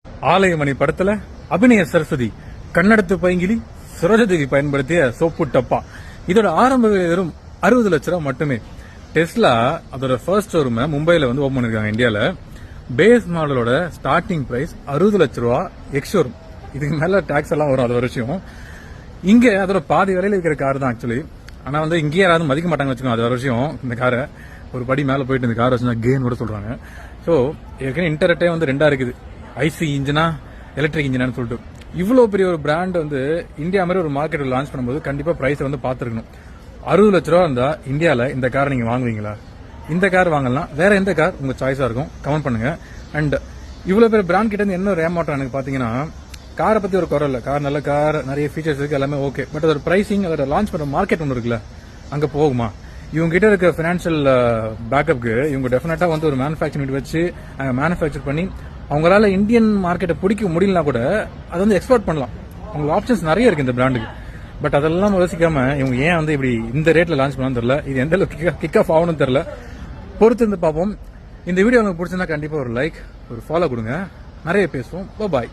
ஆலயமணி படத்துல அபிநய சரஸ்வதி கன்னடத்து பைங்கிலி சுரஜதேவி பயன்படுத்திய சோப்பு டப்பா. இதோட ஆரம்ப விலை வெறும் 60 லட்ச ரூபாய் மட்டுமே. டெஸ்லா அதோட ஃபர்ஸ்ட் ஷோரூம் மும்பைல வந்து ஓபன் பண்ணிருக்காங்க இந்தியால. பேஸ் மாடலோட ஸ்டார்டிங் பிரைஸ் 60 லட்ச ரூபாய் எக்ஸ் ஷோரூம். இதுக்கு மேல டாக்ஸ் எல்லாம் வரும், அது ஒரு விஷயம். இங்க அதோட பாதி விலையில இருக்கிற கார் தான் ஆக்சுவலி. ஆனா வந்து இங்கே யாராவது மதிக்க மாட்டாங்க வச்சுக்கோங்க, அது ஒரு விஷயம். இந்த காரை ஒரு படி மேல போயிட்டு இந்த கார் வச்சுனா கேன் கூட சொல்றாங்க. ஸோ ஏற்கனவே இன்டர்நெட்டே வந்து ரெண்டா இருக்குது, ஐசி இன்ஜினா எலக்ட்ரிக் இன்ஜினான்னு சொல்லிட்டு. இவ்வளவு பெரிய ஒரு பிராண்ட் வந்து இந்தியா மாதிரி ஒரு மார்க்கெட் லான்ச் பண்ணும்போது கண்டிப்பா பிரைஸ் வந்து பாத்துருக்கணும். 60 லட்ச ரூபா இருந்தா இந்தியால இந்த காரை நீங்க வாங்குவீங்களா? இந்த கார் வாங்கலாம், வேற எந்த கார் உங்க சாய்ஸா இருக்கும் கமெண்ட் பண்ணுங்க. அண்ட் இவ்வளவு பெரிய பிராண்ட் கிட்ட இருந்து என்ன ஒரு ஏமாற்றம் எனக்கு பாத்தீங்கன்னா, காரை பத்தி ஒரு குறை இல்ல, கார் நல்ல கார், நிறைய ஃபீச்சர்ஸ் இருக்கு, எல்லாமே ஓகே. பட் அதோட பிரைசிங், அதோட லான்ச் பண்ற மார்க்கெட் ஒன்று இருக்குல்ல, அங்க போகுமா? இவங்க கிட்ட இருக்க பினான்சியல் பேக்கப்க்கு இவங்க டெஃபினட்டா வந்து ஒரு மேனுஃபேக்சரிங் யூனிட் வச்சு அங்க மேனுஃபேக்சர் பண்ணி அவங்களால இந்தியன் மார்க்கெட்டை பிடிக்க முடியலனா கூட அதை வந்து எக்ஸ்போர்ட் பண்ணலாம். உங்களுக்கு ஆப்ஷன்ஸ் நிறைய இருக்கு இந்த பிராண்டுக்கு. பட் அதெல்லாம் யோசிக்காம இவங்க ஏன் வந்து இப்படி இந்த ரேட்ல லான்ச் பண்ணான்னு தெரியல. இது எந்த அளவுக்கு கிக் ஆஃப் ஆகணும்னு தெரியல. பொறுத்து இருந்து பார்ப்போம். இந்த வீடியோ உங்களுக்கு பிடிச்சிருந்தா கண்டிப்பா ஒரு லைக், ஒரு ஃபாலோ கொடுங்க. நிறைய பேசுவோம். பாய்.